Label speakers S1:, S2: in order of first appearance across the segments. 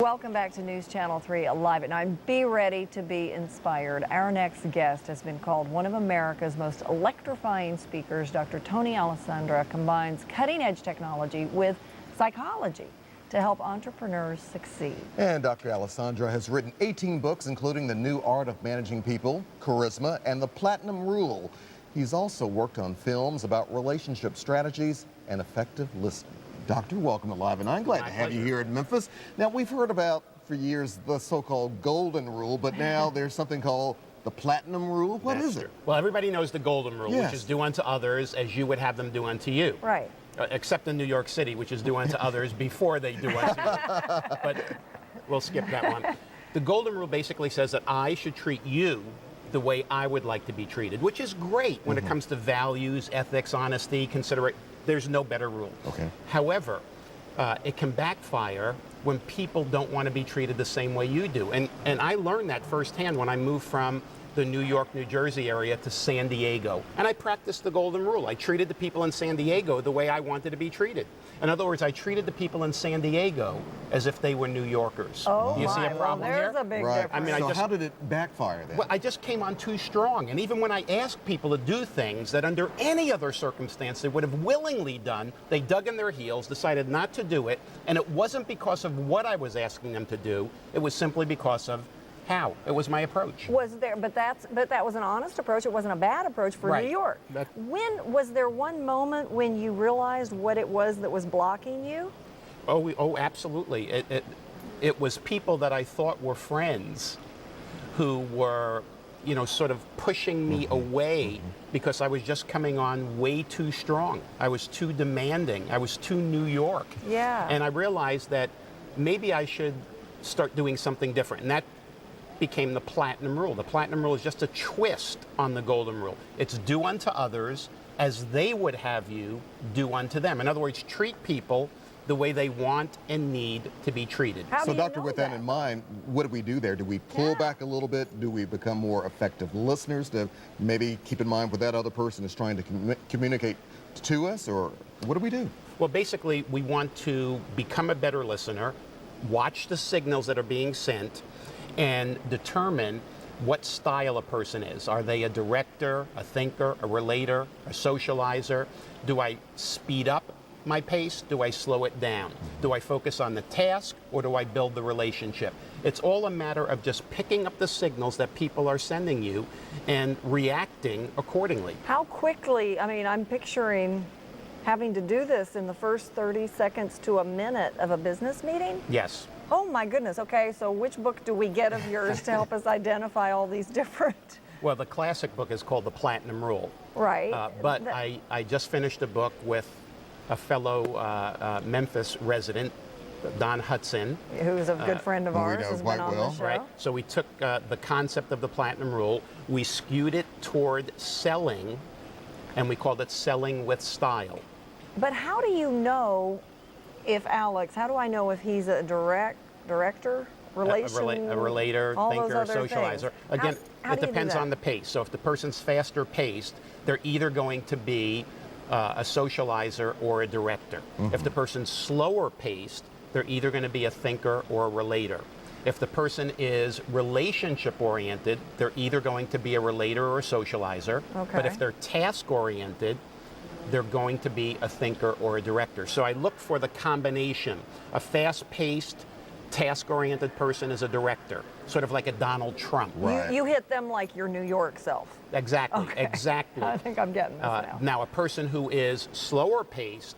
S1: Welcome back to News Channel 3 Live at 9. Be ready to be inspired. Our next guest has been called one of America's most electrifying speakers. Dr. Tony Alessandra combines cutting-edge technology with psychology to help entrepreneurs succeed.
S2: And Dr. Alessandra has written 18 books, including The New Art of Managing People, Charisma, and The Platinum Rule. He's also worked on films about relationship strategies and effective listening. Doctor, welcome to Live at 9. Glad to have you here in Memphis. Now, we've heard about, for years, the so-called golden rule, but now there's something called the platinum rule. What is it?
S3: Well, everybody knows the golden rule,
S2: Yes.
S3: which is do unto others as you would have them do unto you.
S1: Right.
S3: Except in New York City, which is do unto others before they do unto you. But we'll skip that one. The golden rule basically says that I should treat you the way I would like to be treated, which is great when it comes to values, ethics, honesty, considerate. There's no better rule.
S2: Okay.
S3: However, it can backfire when people don't want to be treated the same way you do. And I learned that firsthand when I moved from the New York, New Jersey area to San Diego. And I practiced the golden rule. I treated the people in San Diego the way I wanted to be treated. In other words, I treated the people in San Diego as if they were New Yorkers.
S1: Oh,
S3: you see a
S1: my.
S3: problem
S1: Well, there's
S3: here?
S1: a big
S2: Right.
S1: difference.
S3: I mean,
S2: So how did it backfire then?
S3: Well, I just came on too strong. And even when I asked people to do things that under any other circumstance they would have willingly done, they dug in their heels, decided not to do it. And it wasn't because of what I was asking them to do. It was simply because of how. It was my approach.
S1: But that was an honest approach. It wasn't a bad approach for
S3: Right.
S1: New York. When was there one moment when you realized what it was that was blocking you?
S3: Oh, absolutely. It was people that I thought were friends who were, sort of pushing me away because I was just coming on way too strong. I was too demanding. I was too New York.
S1: Yeah.
S3: And I realized that maybe I should start doing something different. And that became the platinum rule. The platinum rule is just a twist on the golden rule. It's do unto others as they would have you do unto them. In other words, treat people the way they want and need to be treated.
S1: How
S2: So,
S1: do you
S2: Doctor,
S1: know
S2: with that in mind, what do we do there? Do we pull back a little bit? Do we become more effective listeners to maybe keep in mind what that other person is trying to communicate to us? Or what do we do?
S3: Well, basically, we want to become a better listener, watch the signals that are being sent, and determine what style a person is. Are they a director, a thinker, a relator, a socializer? Do I speed up my pace? Do I slow it down? Do I focus on the task, or do I build the relationship? It's all a matter of just picking up the signals that people are sending you and reacting accordingly.
S1: How quickly, I mean, I'm picturing having to do this in the first 30 seconds to a minute of a business meeting?
S3: Yes.
S1: Oh my goodness. Okay, so which book do we get of yours to help us identify all these different?
S3: Well, the classic book is called The Platinum Rule.
S1: Right.
S3: But I just finished a book with a fellow Memphis resident, Don Hudson.
S1: Who's a good friend of
S2: who we
S1: ours,
S2: know
S1: has
S2: quite
S1: been on
S2: well.
S1: the show.
S3: Right. So we took the concept of the platinum rule, we skewed it toward selling, and we called it selling with style.
S1: But how do you know if Alex, how do I know if he's a director, relation,
S3: A relator,
S1: all those
S3: thinker,
S1: other
S3: socializer.
S1: things?
S3: Again,
S1: How
S3: it
S1: do you do
S3: depends
S1: that?
S3: on the pace. So if the person's faster paced, they're either going to be a socializer or a director. If the person's slower paced, they're either going to be a thinker or a relator. If the person is relationship oriented, they're either going to be a relator or a socializer.
S1: Okay.
S3: But if they're task oriented, they're going to be a thinker or a director. So I look for the combination. A fast-paced, task-oriented person is a director, sort of like a Donald Trump.
S2: Right.
S1: You hit them like your New York self.
S3: Exactly,
S1: Okay.
S3: exactly.
S1: I think I'm getting this now.
S3: Now, a person who is slower-paced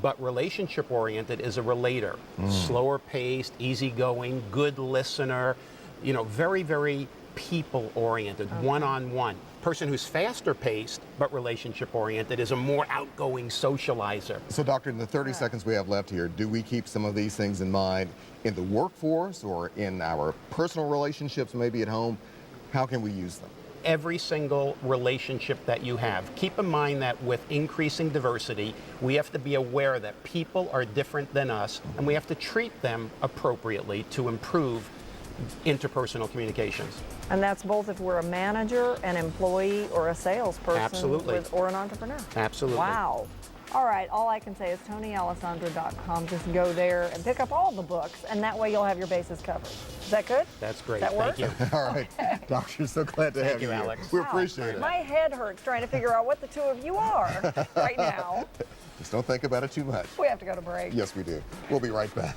S3: but relationship-oriented is a relator. Slower-paced, easygoing, good listener, very, very people-oriented, one-on-one. Person who's faster-paced but relationship-oriented is a more outgoing socializer.
S2: So, Doctor, in the 30 seconds we have left here, do we keep some of these things in mind in the workforce or in our personal relationships, maybe at home? How can we use them?
S3: Every single relationship that you have. Keep in mind that with increasing diversity, we have to be aware that people are different than us, and we have to treat them appropriately to improve interpersonal communications.
S1: And that's both if we're a manager, an employee, or a salesperson.
S3: Absolutely.
S1: Or an entrepreneur.
S3: Absolutely.
S1: Wow. All right, all I can say is TonyAlessandra.com. Just go there and pick up all the books, and that way you'll have your bases covered. Is that good?
S3: That's great.
S1: Does that work?
S3: Thank you.
S2: All right, Doctor, so glad to have
S3: you,
S2: you here.
S3: Alex.
S2: We
S1: Wow,
S2: appreciate it.
S1: My head hurts trying to figure out what the two of you are right now.
S2: Just don't think about it too much.
S1: We have to go to break.
S2: Yes, we do. We'll be right back.